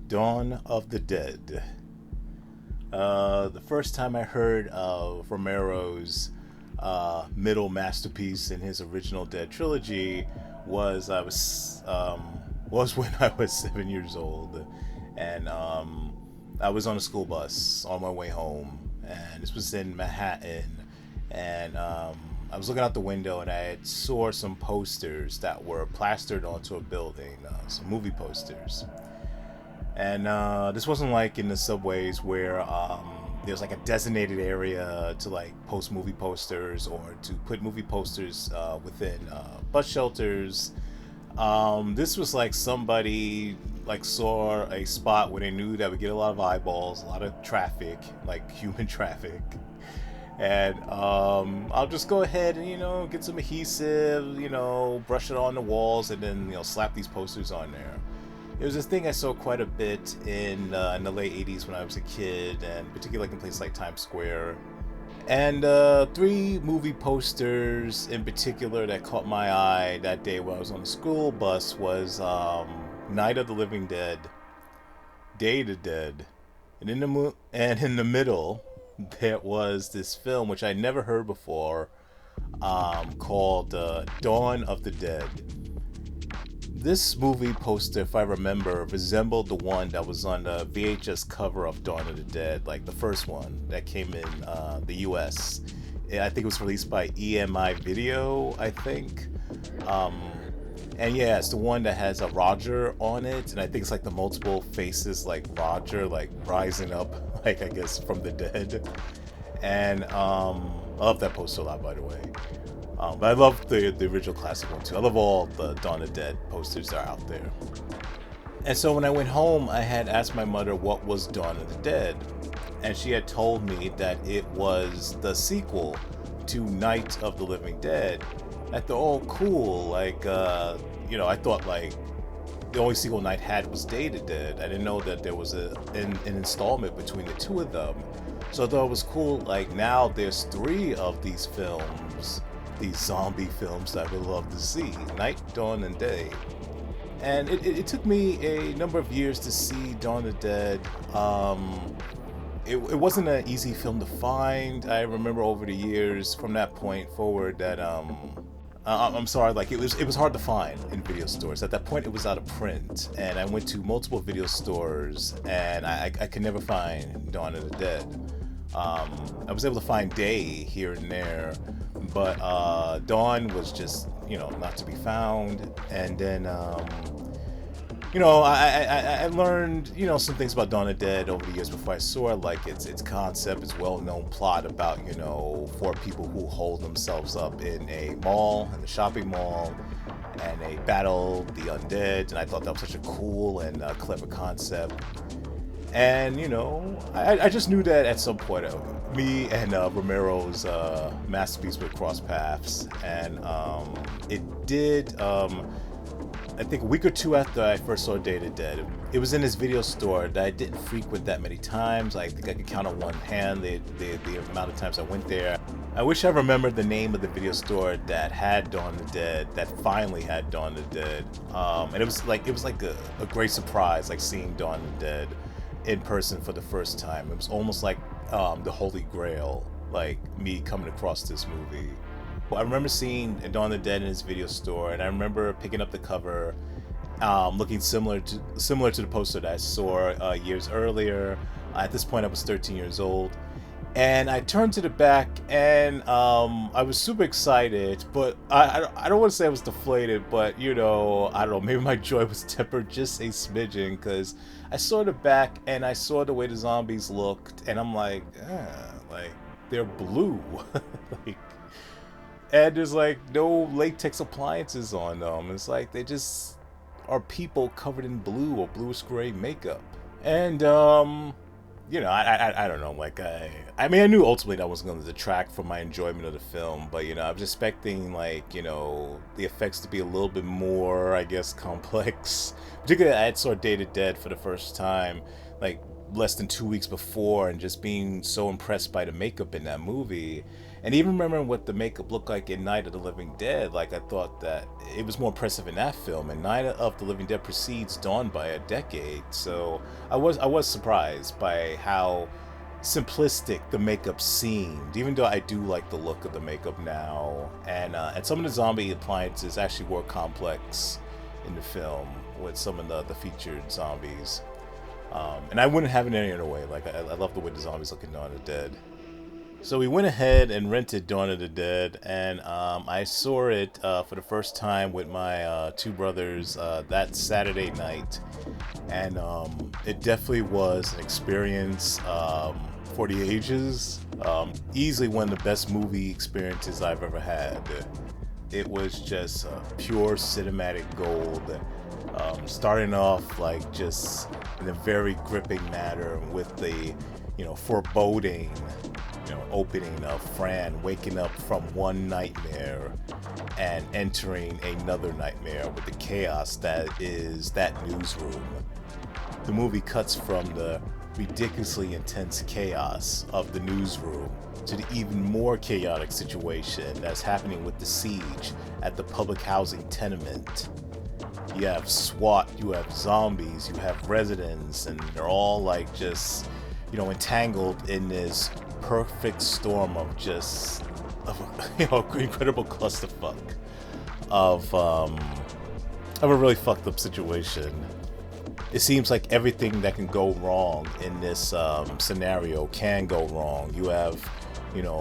Dawn of the Dead. The first time I heard of Romero's middle masterpiece in his original Dead trilogy was when I was 7 years old, and I was on a school bus on my way home, and this was in Manhattan, and I was looking out the window and I saw some posters that were plastered onto a building, some movie posters. And this wasn't like in the subways where there's like a designated area to like post movie posters or to put movie posters within bus shelters. This was like somebody like saw a spot where they knew that would get a lot of eyeballs, a lot of traffic, like human traffic. And I'll just go ahead and get some adhesive, brush it on the walls, and then slap these posters on there. It was this thing I saw quite a bit in the late 80s when I was a kid, and particularly like in places like Times Square. And three movie posters in particular that caught my eye that day while I was on the school bus was Night of the Living Dead, Day of the Dead, and in the middle there was this film which I never heard before, called Dawn of the Dead. This movie poster, if I remember, resembled the one that was on the VHS cover of Dawn of the Dead, like the first one that came in the US. I think it was released by EMI Video, I think. And yeah, it's the one that has a Roger on it, and I think it's like the multiple faces like Roger, like rising up, like I guess from the dead. And I love that poster a lot, by the way. But I love the original classic one too. I love all the Dawn of the Dead posters that are out there. And so when I went home, I had asked my mother what was Dawn of the Dead, and she had told me that it was the sequel to Night of the Living Dead. I thought, oh, cool. Like, I thought like the only sequel Night had was Day of the Dead. I didn't know that there was an installment between the two of them. So I thought it was cool. Like now there's three of these films, these zombie films that I would love to see: Night, Dawn, and Day. And it took me a number of years to see Dawn of the Dead. It wasn't an easy film to find. I remember over the years from that point forward that I'm sorry, like it was hard to find in video stores. At that point, it was out of print, and I went to multiple video stores, and I could never find Dawn of the Dead. I was able to find Day here and there, but Dawn was just not to be found. And then I learned some things about Dawn of the Dead over the years before I saw it, like its concept, its well-known plot about four people who hold themselves up in a mall, in the shopping mall, and they battle the undead. And I thought that was such a cool and clever concept. And I just knew that at some point me and Romero's masterpiece would cross paths, and it did. I think a week or two after I first saw Day of the Dead, it was in this video store that I didn't frequent that many times. I think I could count on one hand the amount of times I went there. I wish I remembered the name of the video store that had Dawn of the Dead, that finally had Dawn of the Dead. And it was like a great surprise, like seeing Dawn of the Dead in person for the first time. It was almost like the Holy Grail, like me coming across this movie. I remember seeing Dawn of the Dead in his video store, and I remember picking up the cover, looking similar to the poster that I saw years earlier. At this point, I was 13 years old, and I turned to the back, and I was super excited, but I don't want to say I was deflated, but I don't know, maybe my joy was tempered just a smidgen, because I saw the back and I saw the way the zombies looked, and I'm like they're blue, like. And there's like no latex appliances on them. It's like they just are people covered in blue or bluish gray makeup. And I don't know. Like I mean, I knew ultimately that wasn't going to detract from my enjoyment of the film, but I was expecting like the effects to be a little bit more, I guess, complex. Particularly, I saw Day of the Dead for the first time. Like less than 2 weeks before, and just being so impressed by the makeup in that movie. And even remembering what the makeup looked like in Night of the Living Dead, like I thought that it was more impressive in that film. And Night of the Living Dead precedes Dawn by a decade, so I was surprised by how simplistic the makeup seemed. Even though I do like the look of the makeup now, and some of the zombie appliances actually were complex in the film with some of the featured zombies. And I wouldn't have it any other way. Like I love the way the zombies look in Dawn of the Dead. So we went ahead and rented Dawn of the Dead, and I saw it for the first time with my two brothers that Saturday night, and it definitely was an experience for the ages. Easily one of the best movie experiences I've ever had. It was just pure cinematic gold. Starting off like just in a very gripping manner with the foreboding opening of Fran waking up from one nightmare and entering another nightmare with the chaos that is that newsroom. The movie cuts from the ridiculously intense chaos of the newsroom to the even more chaotic situation that's happening with the siege at the public housing tenement. You have SWAT, you have zombies, you have residents, and they're all like just, entangled in this perfect storm of just, incredible clusterfuck of a really fucked up situation. It seems like everything that can go wrong in this scenario can go wrong. You have,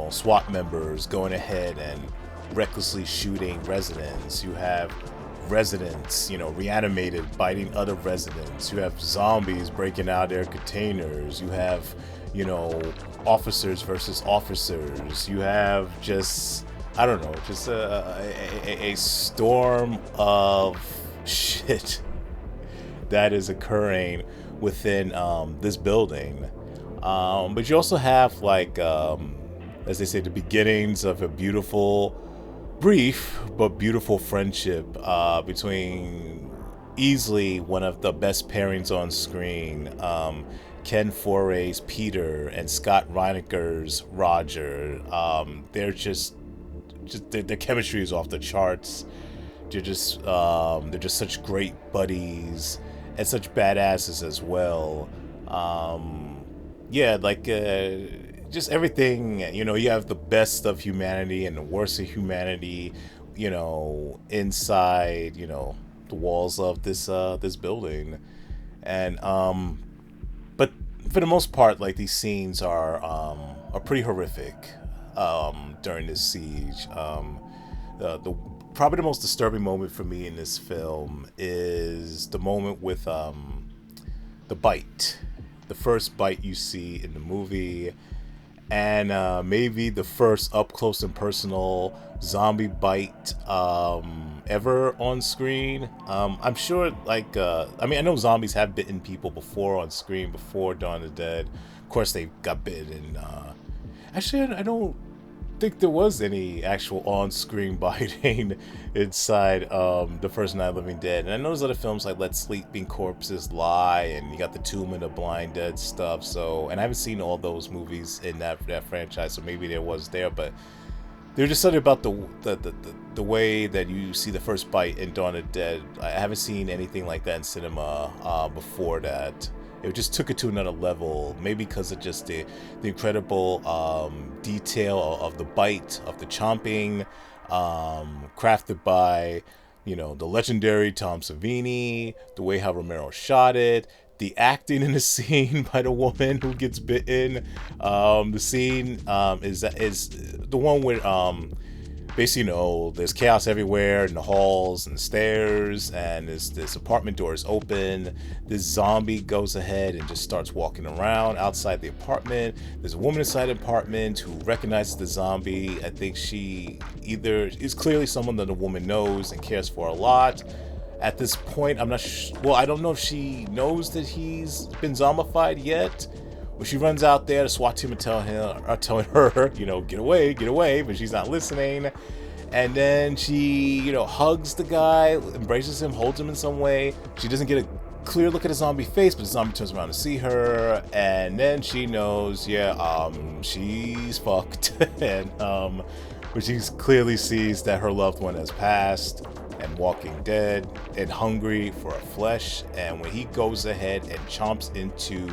SWAT members going ahead and recklessly shooting residents. You have residents, reanimated, biting other residents. You have zombies breaking out their containers. You have, officers versus officers. You have just, I don't know, just a storm of shit that is occurring within this building. But you also have, like, as they say, the beginnings of a brief but beautiful friendship between easily one of the best pairings on screen, Ken Foray's Peter and Scott Reineker's Roger. They're just their chemistry is off the charts. They're just such great buddies and such badasses as well. Just everything, you have the best of humanity and the worst of humanity, inside, the walls of this building. And but for the most part, like, these scenes are pretty horrific during this siege. The probably the most disturbing moment for me in this film is the moment with the bite, the first bite you see in the movie, and maybe the first up close and personal zombie bite ever on screen. I'm sure, like, I know zombies have bitten people before on screen before Dawn of the Dead. Of course, they got bitten. Actually, I don't think there was any actual on-screen biting inside the first Night of the Living Dead. And I know there's other films like Let Sleeping Corpses Lie, and you got the Tomb and the Blind Dead stuff. So, and I haven't seen all those movies in that franchise, so maybe there was there, but there's just something about the way that you see the first bite in Dawn of the Dead. I haven't seen anything like that in cinema before that. It just took it to another level, maybe because of just the incredible detail of the bite, of the chomping, crafted by, the legendary Tom Savini, the way how Romero shot it, the acting in the scene by the woman who gets bitten. The scene is the one where basically, there's chaos everywhere in the halls and the stairs, and this apartment door is open. This zombie goes ahead and just starts walking around outside the apartment. There's a woman inside the apartment who recognizes the zombie. I think she either is clearly someone that the woman knows and cares for a lot. At this point, I'm not well, I don't know if she knows that he's been zombified yet. But she runs out there, the SWAT team are telling her, get away, but she's not listening. And then she, hugs the guy, embraces him, holds him in some way. She doesn't get a clear look at a zombie face, but the zombie turns around to see her, and then she knows, she's fucked, and but she clearly sees that her loved one has passed and walking dead and hungry for her flesh. And when he goes ahead and chomps into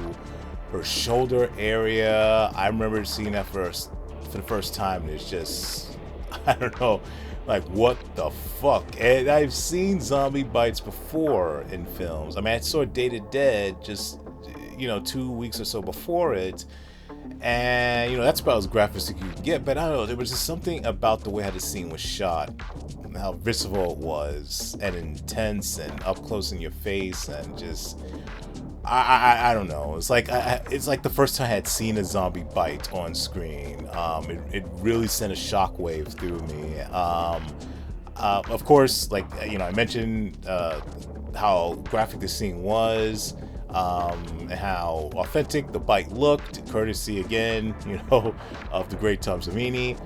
her shoulder area, I remember seeing that for the first time, and it's just, I don't know, like, what the fuck? And I've seen zombie bites before in films. I mean, I saw Day to Dead just 2 weeks or so before it, and that's about as graphic as you can get. But I don't know, there was just something about the way how the scene was shot, how visceral it was, and intense, and up close in your face, and just, I don't know. It's like the first time I had seen a zombie bite on screen. It really sent a shockwave through me. Of course, like I mentioned how graphic the scene was, and how authentic the bite looked, courtesy again, of the great Tom Savini.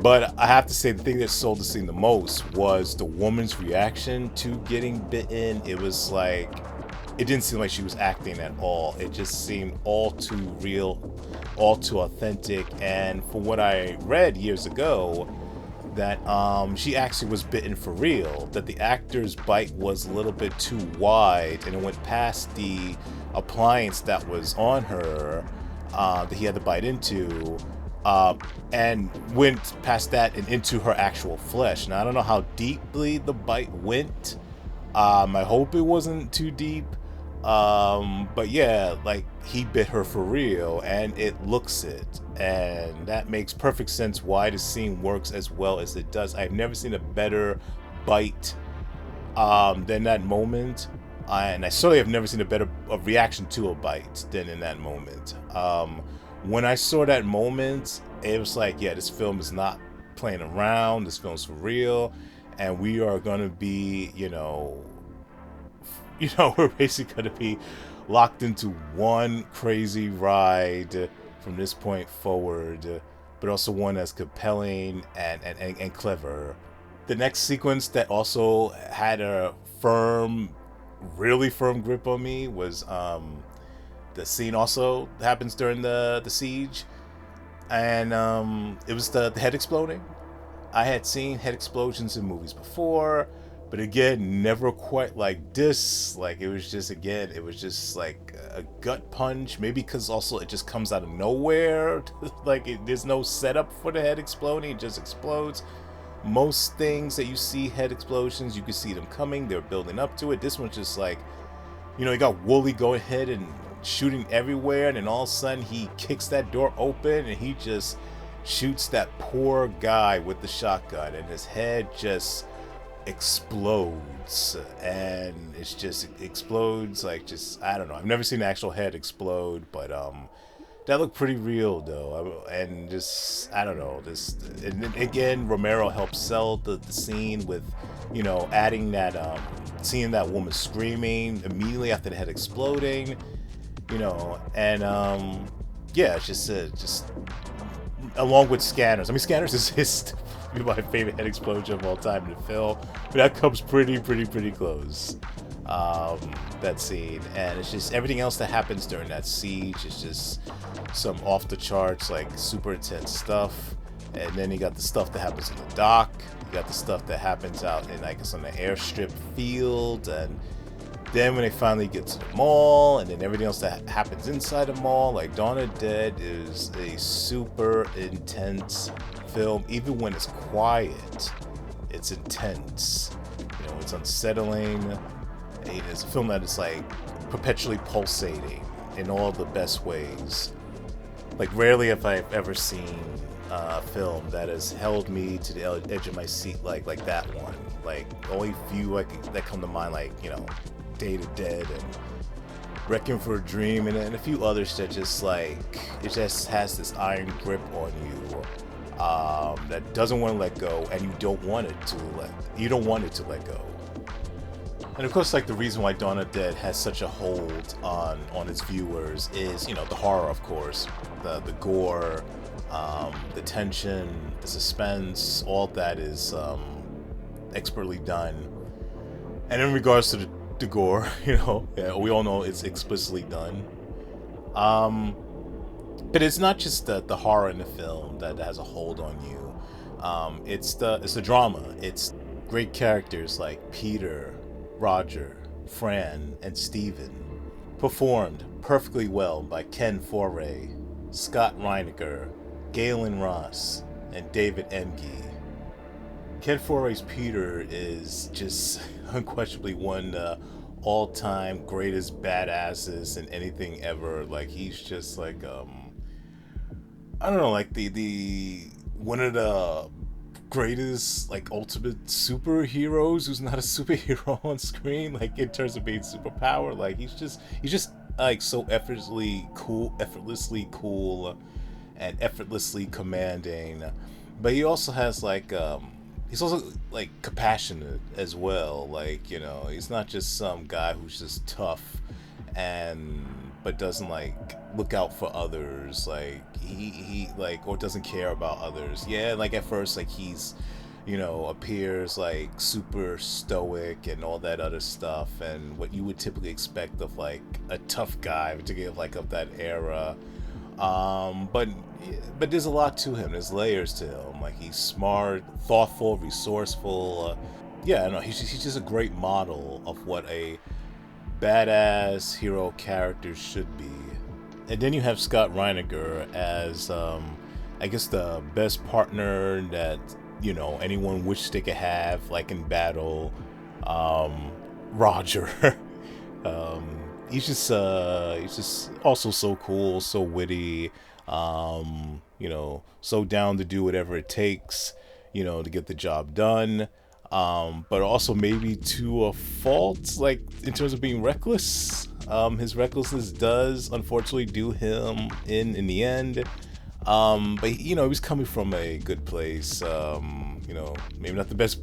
But I have to say, the thing that sold the scene the most was the woman's reaction to getting bitten. It was like, it didn't seem like she was acting at all. It just seemed all too real, all too authentic. And from what I read years ago, that she actually was bitten for real, that the actor's bite was a little bit too wide, and it went past the appliance that was on her, that he had to bite into, and went past that and into her actual flesh. Now, I don't know how deeply the bite went. I hope it wasn't too deep. But yeah, like, he bit her for real, and it looks it, and that makes perfect sense why the scene works as well as it does. I've never seen a better bite than that moment, and I certainly have never seen a reaction to a bite than in that moment. When I saw that moment, it was like, yeah, this film is not playing around, this film's for real, and we are gonna be, we're basically going to be locked into one crazy ride from this point forward, but also one that's compelling and clever. The next sequence that also had a really firm grip on me was the scene also happens during the siege, and it was the head exploding. I had seen head explosions in movies before, but again, never quite like this. Like, it was just like a gut punch. Maybe because also it just comes out of nowhere. There's no setup for the head exploding. It just explodes. Most things that you see head explosions, you can see them coming. They're building up to it. This one's just like, you got Wooly going ahead and shooting everywhere, and then all of a sudden he kicks that door open and he just shoots that poor guy with the shotgun, and his head just explodes, and it explodes like, just, I don't know, I've never seen an actual head explode, but that looked pretty real though, and just, I don't know, and then again, Romero helped sell the scene with, adding that, seeing that woman screaming immediately after the head exploding, and yeah, it's just along with Scanners. I mean, Scanners is my favorite head explosion of all time in the film, but that comes pretty close. That scene, and it's just everything else that happens during that siege is just some off the charts, like, super intense stuff. And then you got the stuff that happens in the dock. You got the stuff that happens out in, I guess, on the airstrip field, and then when they finally get to the mall, and then everything else that happens inside the mall. Like, Dawn of the Dead is a super intense film. Even when it's quiet, it's intense. It's unsettling. It's a film that is, like, perpetually pulsating in all the best ways. Like, rarely have I ever seen a film that has held me to the edge of my seat like that one. Like, only few that come to mind, like, Day to Dead and Requiem for a Dream, and a few others that just, like, it just has this iron grip on you, that doesn't want to let go, and you don't want it to let go. And of course, like, the reason why Dawn of the Dead has such a hold on its viewers is, the horror, of course, the gore, the tension, the suspense, all that is expertly done. And in regards to the gore. Yeah, we all know it's explicitly done. Um, but it's not just the horror in the film that has a hold on you. It's the drama. It's great characters like Peter, Roger, Fran, and Steven, performed perfectly well by Ken Foray, Scott Reiniger, Galen Ross, and David Emge. Ken Foray's Peter is just unquestionably one of the all-time greatest badasses in anything ever. Like he's just like I don't know, like the one of the greatest like ultimate superheroes who's not a superhero on screen, like in terms of being superpower. Like he's just like so effortlessly cool and effortlessly commanding. But he also has like he's also like compassionate as well. Like, he's not just some guy who's just tough and but doesn't like look out for others. Like he like or doesn't care about others. Yeah, like at first like he's appears like super stoic and all that other stuff, and what you would typically expect of like a tough guy, particularly like of that era. But there's a lot to him. There's layers to him. Like he's smart, thoughtful, resourceful. Yeah, no, he's just a great model of what a badass hero character should be. And then you have Scott Reiniger as, I guess, the best partner that anyone wished they could have, like in battle. Roger. He's just also so cool, so witty, so down to do whatever it takes, to get the job done. But also maybe to a fault, like in terms of being reckless. His recklessness does unfortunately do him in the end. But he was coming from a good place. Maybe not the best,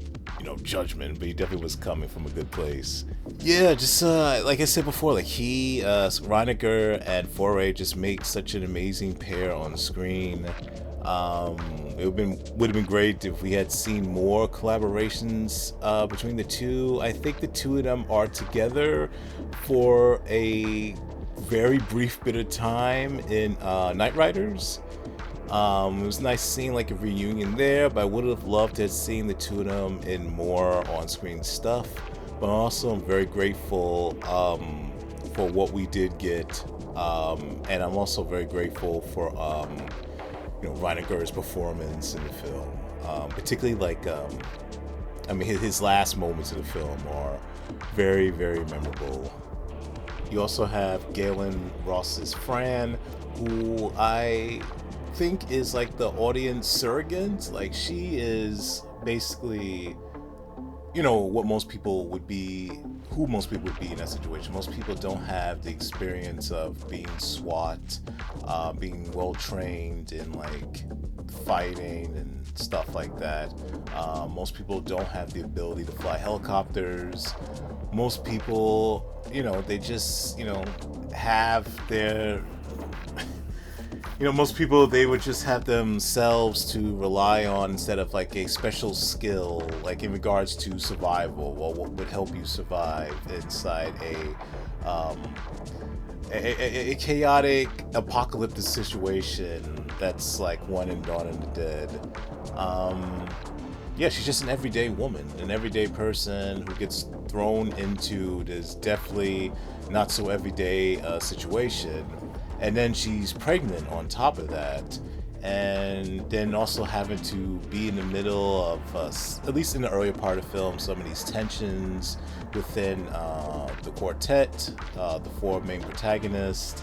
judgment, but he definitely was coming from a good place. Yeah, just like I said before, like Reiniger and Foray just make such an amazing pair on screen. It would have been great if we had seen more collaborations between the two. I think the two of them are together for a very brief bit of time in Night Riders. It was nice seeing like a reunion there, but I would have loved to have seen the two of them in more on-screen stuff. But also, I'm very grateful for what we did get, and I'm also very grateful for Reiniger's performance in the film, particularly like his last moments in the film are very, very memorable. You also have Galen Ross's Fran, who I think is like the audience surrogate. Like she is basically, what most people would be, who most people would be in that situation. Most people don't have the experience of being SWAT, being well trained in like fighting and stuff like that. Most people don't have the ability to fly helicopters. Most people, they just, have their most people, they would just have themselves to rely on instead of like a special skill, like in regards to survival, or what would help you survive inside a chaotic apocalyptic situation that's like one and Dawn of the Dead. Yeah, she's just an everyday woman, an everyday person who gets thrown into this definitely not so everyday situation. And then she's pregnant on top of that. And then also having to be in the middle of, at least in the earlier part of the film, some of these tensions within the quartet, the four main protagonists.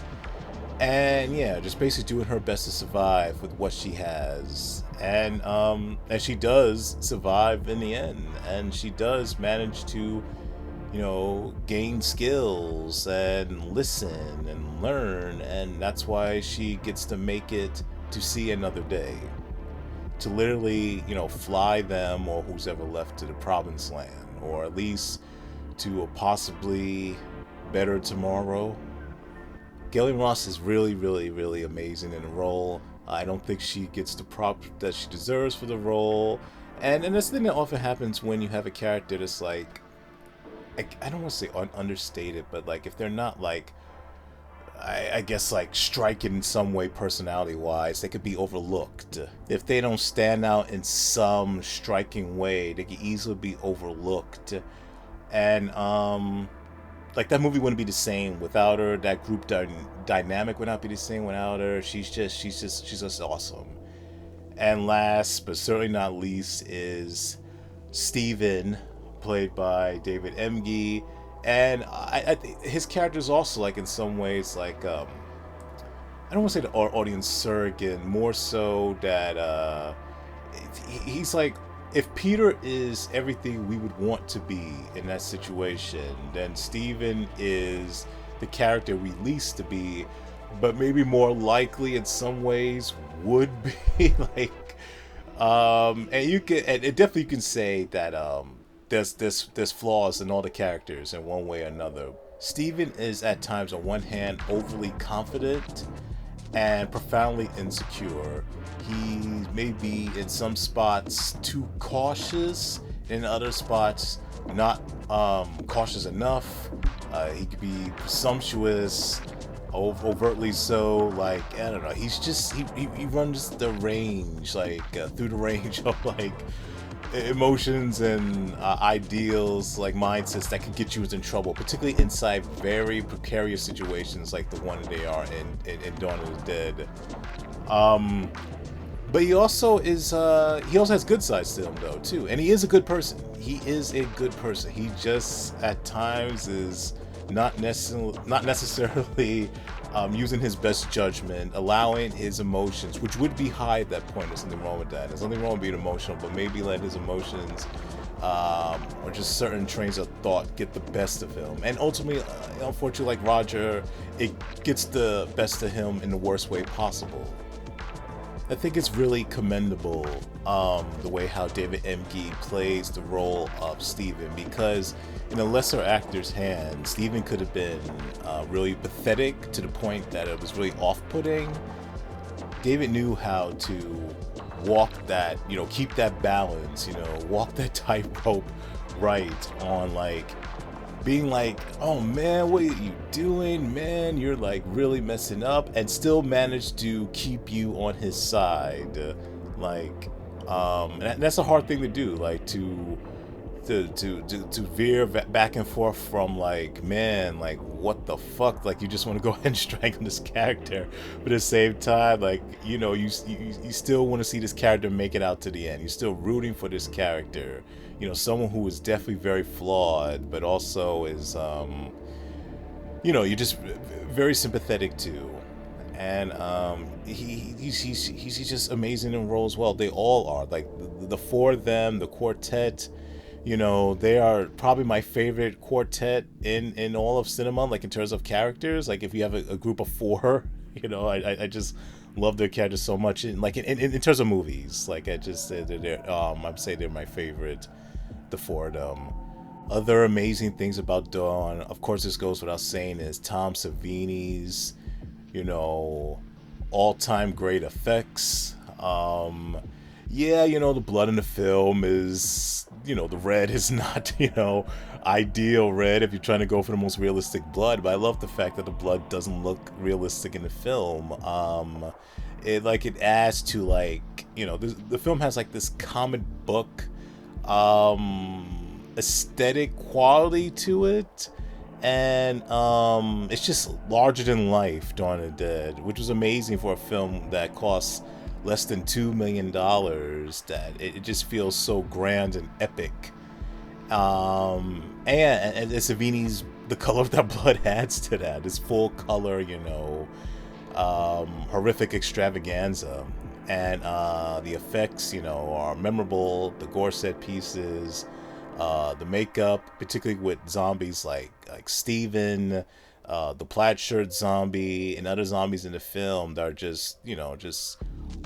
And yeah, just basically doing her best to survive with what she has. And she does survive in the end. And she does manage to gain skills and listen and learn, and that's why she gets to make it to see another day, to literally, fly them or who's ever left to the promised land, or at least to a possibly better tomorrow. Galen Ross is really, really, really amazing in the role. I don't think she gets the prop that she deserves for the role, and that's the thing that often happens when you have a character that's like I don't want to say understated, but like if they're not like I guess like striking in some way personality wise, they could be overlooked. If they don't stand out in some striking way, they could easily be overlooked. And like that movie wouldn't be the same without her. That group dynamic would not be the same without her. She's just awesome. And last but certainly not least is Steven, played by David Emge. And I think his character is also like in some ways like I don't want to say the audience surrogate, more so that he's like if Peter is everything we would want to be in that situation, then Steven is the character we least to be, but maybe more likely in some ways would be like and you can and it definitely you can say that there's flaws in all the characters in one way or another. Steven is at times on one hand overly confident and profoundly insecure. He may be in some spots too cautious, in other spots not cautious enough. He could be presumptuous, overtly so. Like I don't know. He's just he runs the range, like through the range of like emotions and ideals, like mindsets that can get you in trouble, particularly inside very precarious situations like the one they are in Dawn of the Dead. But he also is he also has good sides to him though too, and he is a good person. He is a good person. He just at times is not necessarily using his best judgment, allowing his emotions, which would be high at that point. There's nothing wrong with that. There's nothing wrong with being emotional, but maybe let his emotions or just certain trains of thought get the best of him. And ultimately, unfortunately, like Roger, it gets the best of him in the worst way possible. I think it's really commendable the way how David Emge plays the role of Steven, because in a lesser actor's hand, Steven could have been really pathetic to the point that it was really off-putting. David knew how to walk that, keep that balance, walk that tightrope right on like being like, oh man, what are you doing, man? You're like really messing up, and still manage to keep you on his side. And that's a hard thing to do, like to veer back and forth from like, man, like what the fuck, like you just want to go ahead and strangle this character, but at the same time, like you still want to see this character make it out to the end. You're still rooting for this character, someone who is definitely very flawed, but also is you're just very sympathetic to. And he's just amazing in roles. Well, they all are, like the four of them, the quartet. They are probably my favorite quartet in all of cinema, like in terms of characters. Like if you have a group of four, I just love their characters so much. And like in terms of movies, like I just said, I'd say they're my favorite, the four of them. Other amazing things about Dawn, of course, this goes without saying, is Tom Savini's, all-time great effects. The blood in the film is, the red is not, ideal red if you're trying to go for the most realistic blood, but I love the fact that the blood doesn't look realistic in the film. It adds to like, the film has like this comic book aesthetic quality to it, and it's just larger than life. Dawn of the Dead, which was amazing for a film that costs less than $2 million, that it just feels so grand and epic. And Savini's, the color of that blood adds to that. This full color, horrific extravaganza. And the effects, are memorable. The gore set pieces, the makeup, particularly with zombies like Steven, the plaid shirt zombie, and other zombies in the film that are just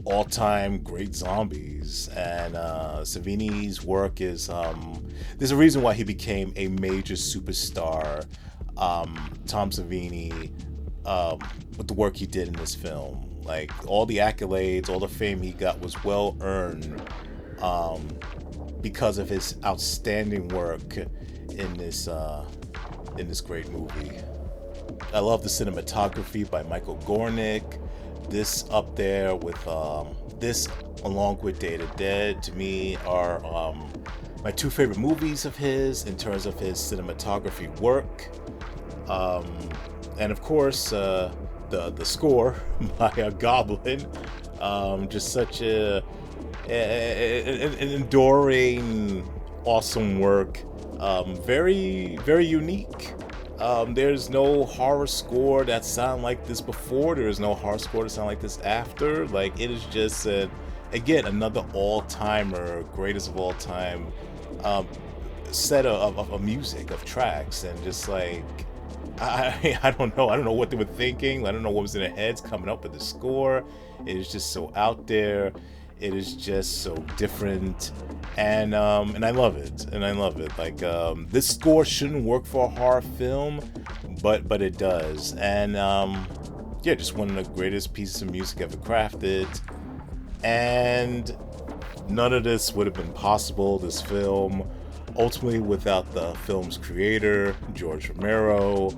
all-time great zombies. And Savini's work is there's a reason why he became a major superstar. Tom Savini, with the work he did in this film, like all the accolades, all the fame he got was well earned, because of his outstanding work in this great movie. I love the cinematography by Michael Gornick. This up there with this along with Day to Dead to me are my two favorite movies of his in terms of his cinematography work. And of course the score by Goblin, just such an enduring awesome work, very very unique. There's no horror score that sounded like this before. There is no horror score that sounded like this after. Like, it is just again another all-timer, greatest of all time set of music, of tracks, and just like I don't know what they were thinking. I don't know what was in their heads coming up with the score. It is just so out there. It is just so different, and I love it. Like, this score shouldn't work for a horror film, but it does. And yeah, just one of the greatest pieces of music ever crafted. And none of this would have been possible, this film, ultimately, without the film's creator, George Romero.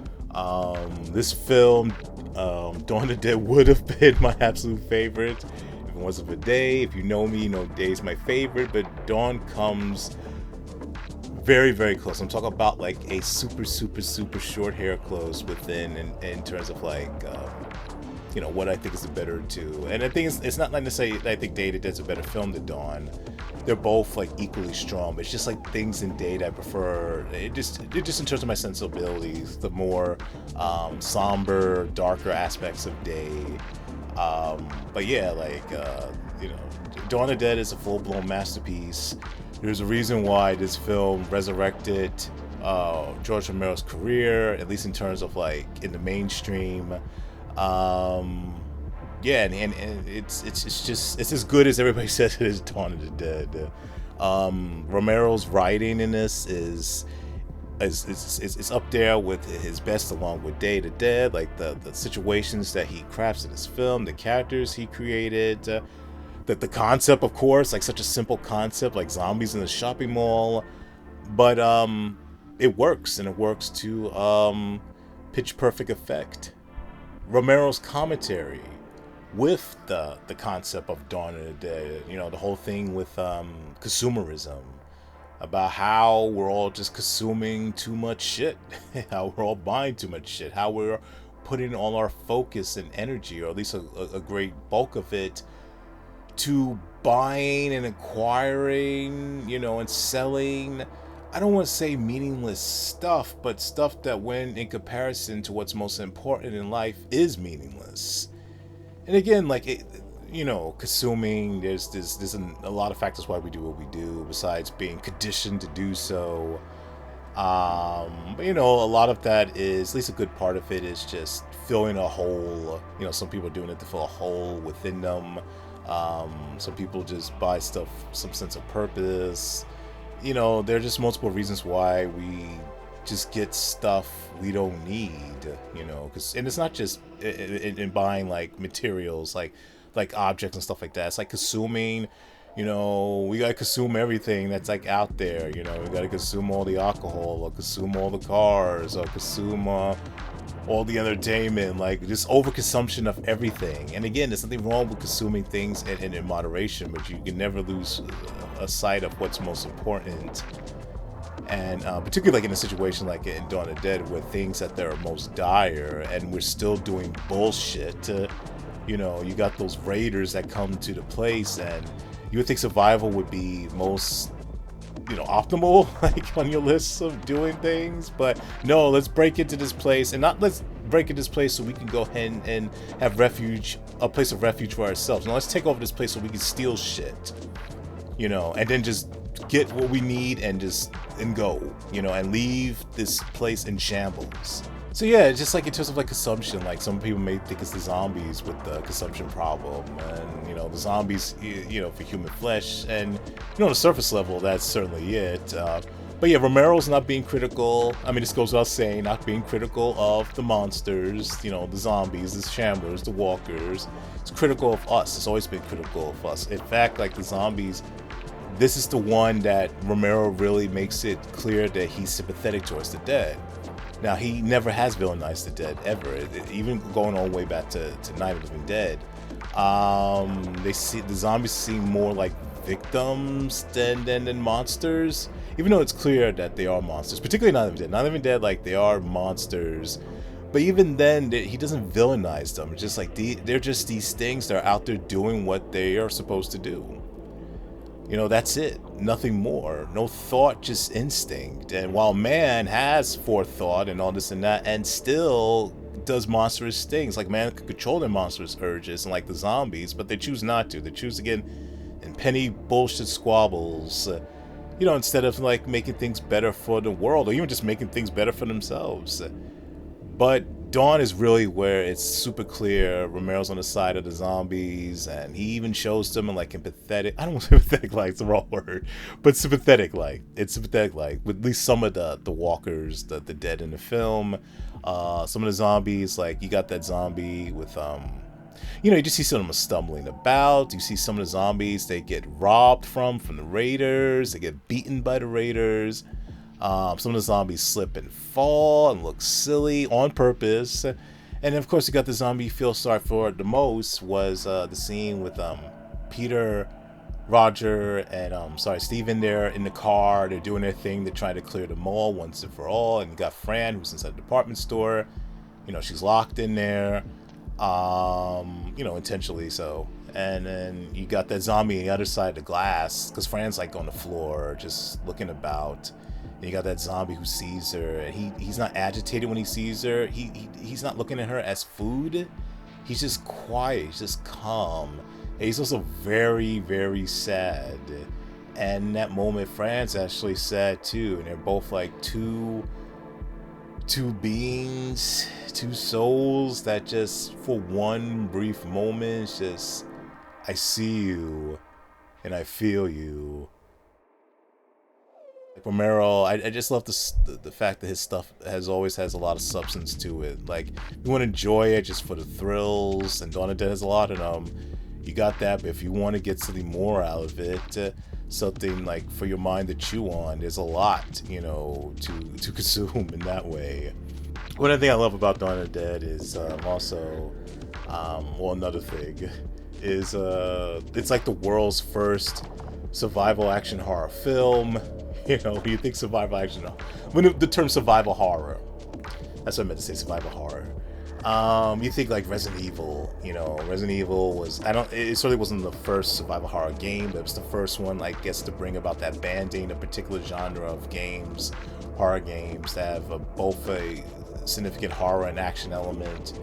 This film, Dawn of the Dead, would have been my absolute favorite. Once of a Day, if you know me, you know Day's my favorite, but Dawn comes very very close. I'm talking about like a super short hair close within in terms of like what I think is the better two. And I think it's not like to say I think Day to Dead's a better film than Dawn. They're both like equally strong, but it's just like things in Day that I prefer. It just in terms of my sensibilities, the more somber, darker aspects of Day. But yeah, like, Dawn of the Dead is a full-blown masterpiece. There's a reason why this film resurrected George Romero's career, at least in terms of like in the mainstream. Yeah, and it's as good as everybody says it is. Dawn of the Dead. Romero's writing in this is up there with his best, along with Day to Dead. Like the situations that he crafts in his film, the characters he created, the concept, of course, like such a simple concept like zombies in the shopping mall, but it works, and it works to pitch perfect effect. Romero's commentary with the concept of Dawn of the Dead, the whole thing with consumerism, about how we're all just consuming too much shit, how we're all buying too much shit, how we're putting all our focus and energy, or at least a great bulk of it, to buying and acquiring, and selling. I don't want to say meaningless stuff, but stuff that, when in comparison to what's most important in life, is meaningless. And again, like consuming, there's a lot of factors why we do what we do, besides being conditioned to do so. But a lot of that is, at least a good part of it, is just filling a hole. Some people are doing it to fill a hole within them. Some people just buy stuff, some sense of purpose. There are just multiple reasons why we just get stuff we don't need. And it's not just in buying like materials, like objects and stuff like that. It's like consuming. We gotta consume everything that's like out there. We gotta consume all the alcohol, or consume all the cars, or consume all the entertainment, like just overconsumption of everything. And again, there's nothing wrong with consuming things in moderation, but you can never lose a sight of what's most important. And particularly like in a situation like in Dawn of the Dead, where things that they're most dire, and we're still doing bullshit. You got those raiders that come to the place, and you would think survival would be most, optimal, like on your list of doing things. But no, let's break into this place, and not let's break into this place so we can go ahead and have refuge, a place of refuge for ourselves. No, let's take over this place so we can steal shit, and then just get what we need and go, and leave this place in shambles. So yeah, just like in terms of like consumption, like some people may think it's the zombies with the consumption problem, and the zombies, for human flesh, and on the surface level, that's certainly it. But yeah, Romero's not being critical. I mean, this goes without saying, not being critical of the monsters, the zombies, the shamblers, the walkers. It's critical of us. It's always been critical of us. In fact, like the zombies this is the one that Romero really makes it clear that he's sympathetic towards the dead. Now, he never has villainized the dead ever. Even going all the way back to Night of the Living Dead, they see the zombies seem more like victims than monsters. Even though it's clear that they are monsters, particularly Night of the Living Dead. Night of the Living Dead, like, they are monsters. But even then, he doesn't villainize them. It's just like they're just these things that are out there doing what they are supposed to do. You know, that's it. Nothing more. No thought, just instinct. And while man has forethought and all this and that, and still does monstrous things, like man can control their monstrous urges, and like the zombies, but they choose not to. They choose to get in petty bullshit squabbles, instead of like making things better for the world, or even just making things better for themselves. But Dawn is really where it's super clear Romero's on the side of the zombies, and he even shows them in like empathetic, I don't want to say sympathetic like, it's the wrong word, but sympathetic like. It's sympathetic like, with at least some of the walkers, the dead in the film. Some of the zombies, like you got that zombie with, you just see some of them stumbling about. You see some of the zombies, they get robbed from the raiders, they get beaten by the raiders. Some of the zombies slip and fall and look silly on purpose. And then, of course, you got the zombie you feel sorry for the most was the scene with Peter, Roger, and Steve in there in the car. They're doing their thing. They're trying to clear the mall once and for all. And you got Fran, who's inside the department store. She's locked in there, intentionally so. And then you got that zombie on the other side of the glass, because Fran's like on the floor just looking about. And you got that zombie who sees her, and he's not agitated when he sees her. He's not looking at her as food. He's just quiet. He's just calm. And he's also very, very sad. And in that moment, Fran's actually sad too. And they're both like two beings, two souls that just for one brief moment, just I see you, and I feel you. Romero, I just love the fact that his stuff always has a lot of substance to it. Like, you want to enjoy it just for the thrills, and Dawn of the Dead has a lot of them. You got that, but if you want to get something more out of it, something like for your mind to chew on, there's a lot, to consume in that way. One other thing I love about Dawn of the Dead is also, another thing is it's like the world's first survival action horror film. You think survival action, when the term survival horror, that's what I meant to say, survival horror. You think like Resident Evil, Resident Evil was, it certainly wasn't the first survival horror game, but it was the first one, I guess, to bring about that banding, a particular genre of games, horror games, that have both a significant horror and action element.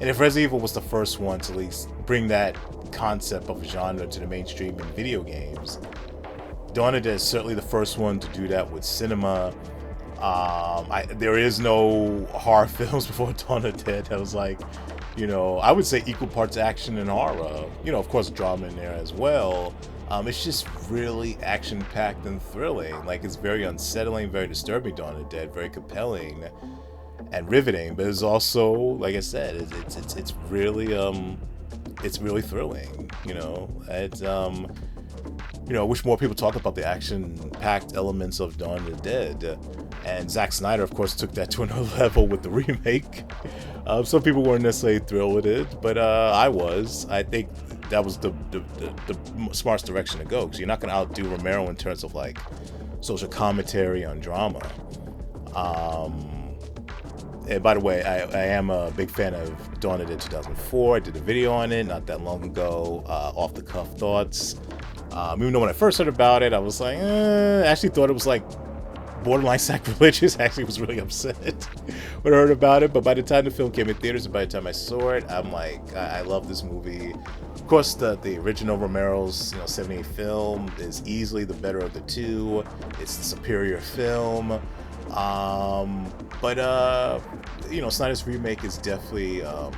And if Resident Evil was the first one to at least bring that concept of a genre to the mainstream in video games, Dawn of the Dead is certainly the first one to do that with cinema. There is no horror films before Dawn of the Dead that was like, I would say equal parts action and horror. Of course, drama in there as well. It's just really action-packed and thrilling. Like, it's very unsettling, very disturbing, Dawn of the Dead, very compelling and riveting. But it's also, like I said, it's really thrilling. I wish more people talk about the action-packed elements of Dawn of the Dead. And Zack Snyder, of course, took that to another level with the remake. Some people weren't necessarily thrilled with it, but I was. I think that was the smartest direction to go, because you're not going to outdo Romero in terms of like social commentary on drama. And by the way, I am a big fan of Dawn of the Dead 2004. I did a video on it not that long ago, off-the-cuff thoughts. Even though when I first heard about it, I was like, I actually thought it was like borderline sacrilegious. I actually was really upset when I heard about it. But by the time the film came in theaters and by the time I saw it, I'm like, I love this movie. Of course, the original Romero's 78 film is easily the better of the two. It's the superior film. But Snyder's remake is definitely a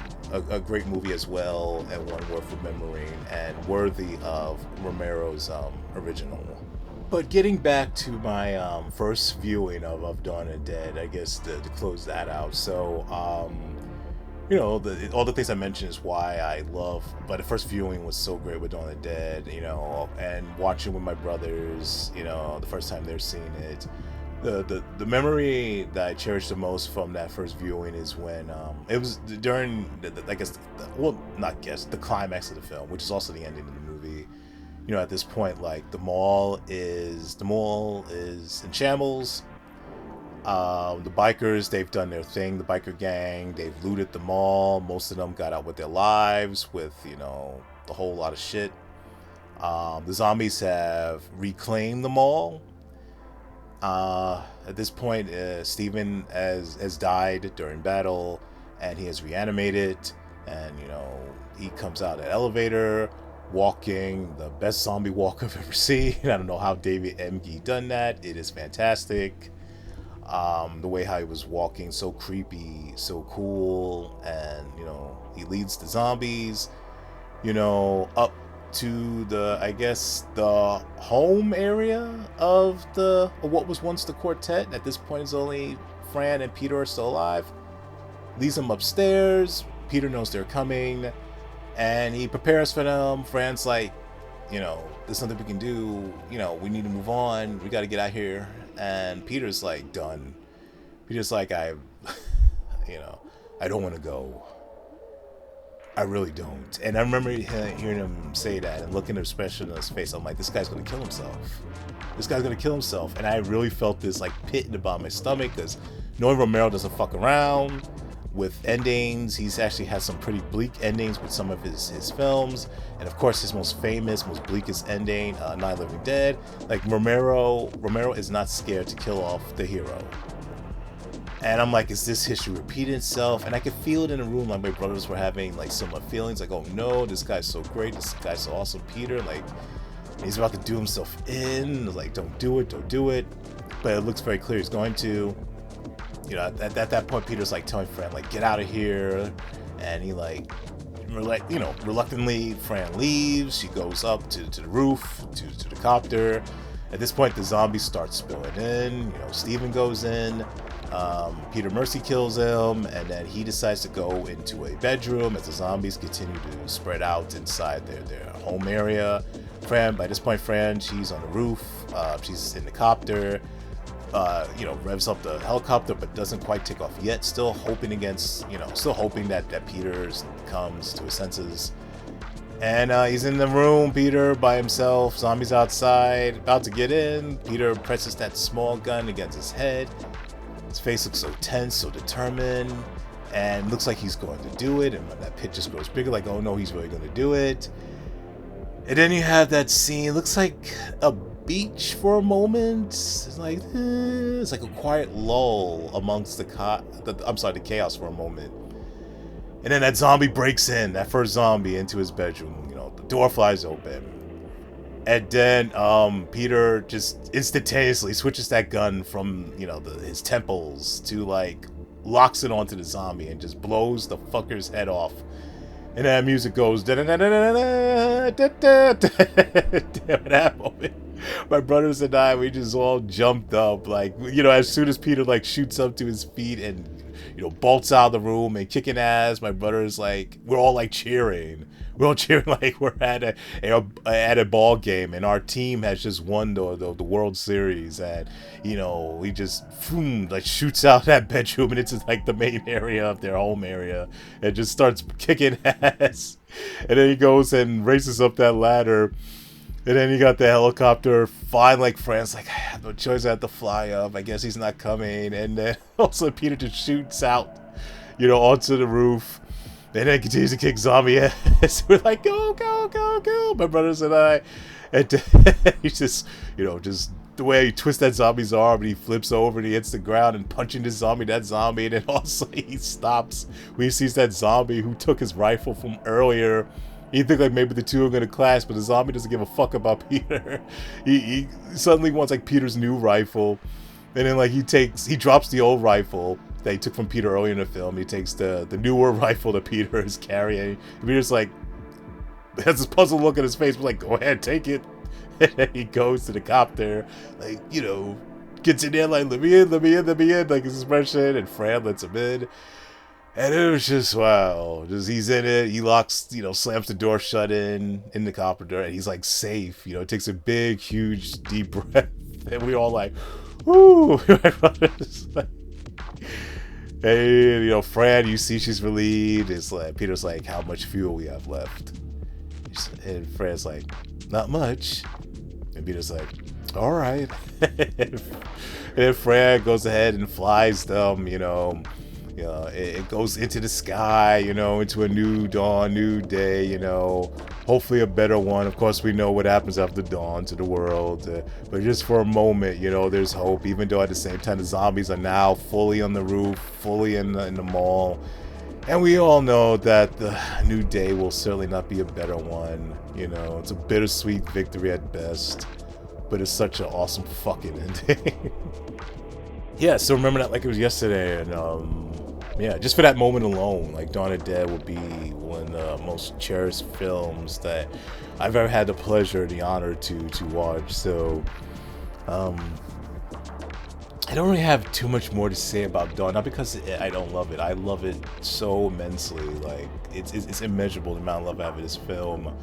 great movie as well, and one worth remembering and worthy of Romero's original. But getting back to my first viewing of Dawn of the Dead, I guess to close that out. So all the things I mentioned is why I love. But the first viewing was so great with Dawn of the Dead, and watching with my brothers, the first time they're seeing it. The memory that I cherish the most from that first viewing is when it was during I guess the climax of the film, which is also the ending of the movie. At this point, like the mall is in shambles. The bikers, they've done their thing. The biker gang, they've looted the mall. Most of them got out with their lives, with the whole lot of shit. The zombies have reclaimed the mall. At this point, Steven has died during battle, and he has reanimated. And he comes out of the elevator, walking the best zombie walk I've ever seen. I don't know how David Emge done that. It is fantastic. The way how he was walking, so creepy, so cool, and he leads the zombies, up to the home area of what was once the quartet. At this point, it's only Fran and Peter are still alive. Leads them upstairs. Peter knows they're coming, and he prepares for them. Fran's like, there's something we can do. We need to move on. We got to get out here. And Peter's like, done. Peter's like, I don't want to go. I really don't. And I remember hearing him say that and looking at the expression on his face. I'm like, this guy's going to kill himself. This guy's going to kill himself. And I really felt this like pit in the bottom of my stomach, because knowing Romero doesn't fuck around with endings. He's actually had some pretty bleak endings with some of his films. And of course, his most famous, most bleakest ending, Night of the Living Dead. Like Romero is not scared to kill off the hero. And I'm like, is this history repeating itself? And I could feel it in the room. Like my brothers were having like similar feelings. Like, oh no, this guy's so great. This guy's so awesome, Peter. Like, he's about to do himself in. Like, don't do it. But it looks very clear he's going to. At that point, Peter's like telling Fran, like, get out of here. And he reluctantly, Fran leaves. She goes up to the roof, to the copter. At this point, the zombies start spilling in. Steven goes in. Peter Mercy kills him, and then he decides to go into a bedroom as the zombies continue to spread out inside their home area. By this point, Fran, she's on the roof. She's in the copter. Revs up the helicopter, but doesn't quite take off yet. Still hoping that Peter comes to his senses. And he's in the room, Peter by himself, zombies outside, about to get in. Peter presses that small gun against his head. His face looks so tense, so determined, and looks like he's going to do it. And when that pit just grows bigger, like, oh no, he's really going to do it. And then you have that scene, it looks like a beach for a moment. It's like a quiet lull amongst the chaos for a moment. And then that zombie breaks in, that first zombie, into his bedroom. The door flies open. And then Peter just instantaneously switches that gun from, his temples to, like, locks it onto the zombie and just blows the fucker's head off. And that music goes, at that moment, my brothers and I, we just all jumped up, like, as soon as Peter, like, shoots up to his feet and, bolts out of the room and kicking ass, my brothers, like, we're all, like, cheering. We're all cheering like we're at a ball game, and our team has just won the World Series. And he just like shoots out that bedroom, and it's just like the main area of their home area, and just starts kicking ass. And then he goes and races up that ladder, and then you got the helicopter flying like France. Like, I have no choice, I have to fly up. I guess he's not coming. And then also Peter just shoots out, onto the roof. And then continues to kick zombie ass. We're like, go, go, go, go. My brothers and I. And he's just, just the way he twists that zombie's arm, and he flips over and he hits the ground and punching that zombie. And then also he stops when he sees that zombie who took his rifle from earlier. You think like maybe the two are going to clash, but the zombie doesn't give a fuck about Peter. He suddenly wants like Peter's new rifle. And then like he drops the old rifle that he took from Peter earlier in the film. He takes the newer rifle that Peter is carrying. Peter's like, has this puzzled look at his face. We're like, go ahead, take it. And then he goes to the copter, like, gets in there, like, let me in, like his expression, and Fran lets him in. And it was just wow. Just he's in it. He locks, slams the door shut in the copper door, and he's like safe. Takes a big, huge, deep breath, and we all like, whoo. Hey, Fran, you see she's relieved. It's like Peter's like, how much fuel we have left? And Fran's like, not much. And Peter's like, all right. And Fran goes ahead and flies them, it goes into the sky, into a new dawn, new day, hopefully a better one. Of course, we know what happens after dawn to the world, but just for a moment, there's hope, even though at the same time the zombies are now fully on the roof, fully in the mall. And we all know that the new day will certainly not be a better one. It's a bittersweet victory at best, but it's such an awesome fucking ending. Yeah, so remember that like it was yesterday, and yeah, just for that moment alone, like Dawn of the Dead will be one of the most cherished films that I've ever had the pleasure, the honor to watch. So, I don't really have too much more to say about Dawn, not because I don't love it. I love it so immensely. Like it's immeasurable the amount of love I have for this film,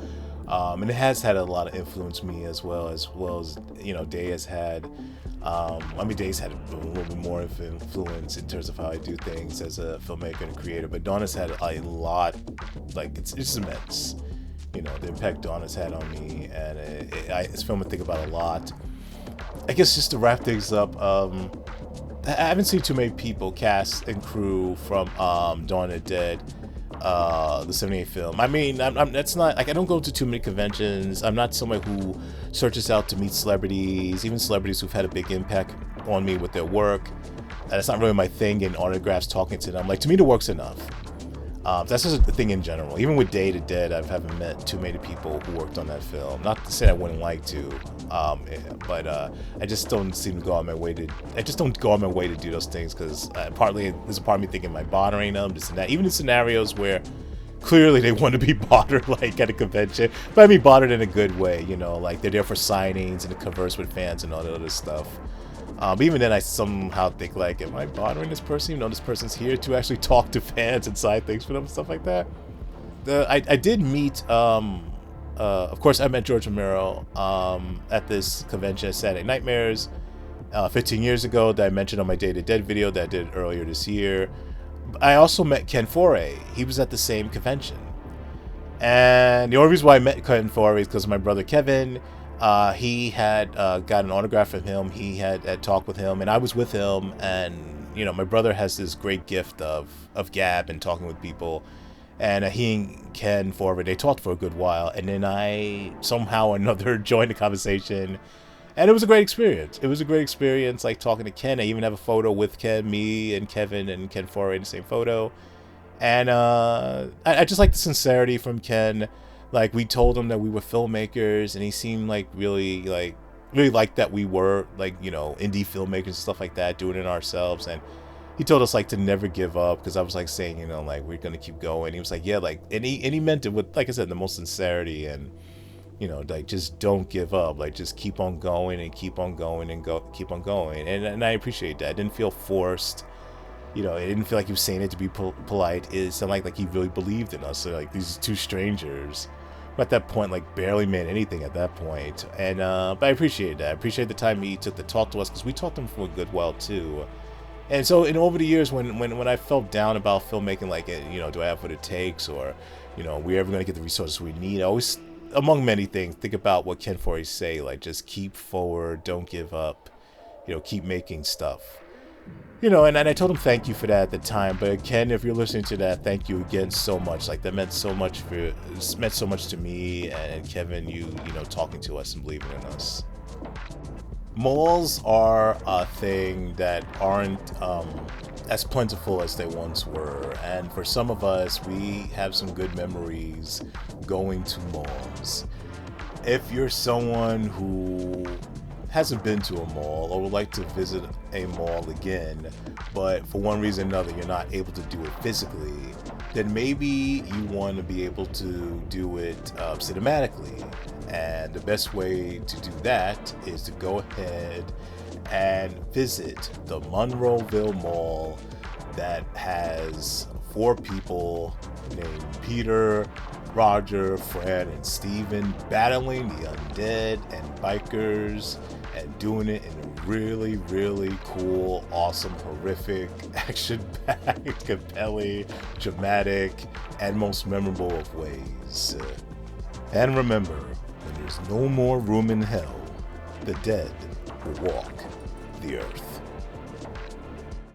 and it has had a lot of influence me as well as Day has had. Day's had a little bit more of influence in terms of how I do things as a filmmaker and creator, but Dawn has had a lot. Like it's immense. The impact Dawn has had on me, and it's a film I think about a lot. I guess just to wrap things up, I haven't seen too many people, cast and crew from Dawn of the Dead, the '78 film. That's not like I don't go to too many conventions. I'm not someone who searches out to meet celebrities, even celebrities who've had a big impact on me with their work. That's not really my thing. In autographs, talking to them, like to me, the work's enough. That's just a thing in general. Even with Day to Dead, I haven't met too many people who worked on that film. Not to say I wouldn't like to, but I just don't seem to go out my way to. I just don't go out my way to do those things because partly there's a part of me thinking, am I bothering them? This and that. Even in scenarios where clearly they want to be bothered, like at a convention, but I mean bothered in a good way. Like they're there for signings and to converse with fans and all that other stuff. But even then, I somehow think like, am I bothering this person? Even though this person's here to actually talk to fans and sign things for them and stuff like that. I did meet, of course, I met George Romero at this convention at Saturday Nightmares 15 years ago that I mentioned on my Day to Dead video that I did earlier this year. I also met Ken Foray. He was at the same convention. And the only reason why I met Ken Foray is because my brother Kevin. He had got an autograph from him. He had talked with him, and I was with him. And my brother has this great gift of gab and talking with people. And he and Ken Foray, they talked for a good while, and then I somehow or another joined the conversation, and it was a great experience. It was a great experience, like talking to Ken. I even have a photo with Ken, me and Kevin and Ken Foray in the same photo. And I just like the sincerity from Ken. Like we told him that we were filmmakers, and he seemed like really liked that we were like indie filmmakers and stuff like that, doing it ourselves. And he told us like to never give up, because I was like saying like we're gonna keep going. He was like, yeah, like and he meant it with, like I said, the most sincerity, and like just don't give up, like just keep on going and keep on going and keep on going. And I appreciate that. It didn't feel forced. It didn't feel like he was saying it to be polite. It sounded like he really believed in us. So like these two strangers, who at that point like barely meant anything at that point. And but I appreciate that. I appreciate the time he took to talk to us, because we talked to him for a good while too. And so, over the years, when I felt down about filmmaking, like do I have what it takes, or we're ever going to get the resources we need, I always, among many things, think about what Ken Foray say, like just keep forward, don't give up, keep making stuff. And I told him thank you for that at the time. But Ken, if you're listening to that, thank you again so much. Like that meant so much to me and Kevin. You talking to us and believing in us. Malls are a thing that aren't as plentiful as they once were, and for some of us, we have some good memories going to malls. If you're someone who hasn't been to a mall or would like to visit a mall again, but for one reason or another you're not able to do it physically, then maybe you want to be able to do it cinematically. And the best way to do that is to go ahead and visit the Monroeville Mall that has four people named Peter, Roger, Fred, and Steven battling the undead and bikers and doing it in a really, really cool, awesome, horrific, action-packed, compelling, dramatic, and most memorable of ways. And remember, when there's no more room in hell, the dead will walk the earth.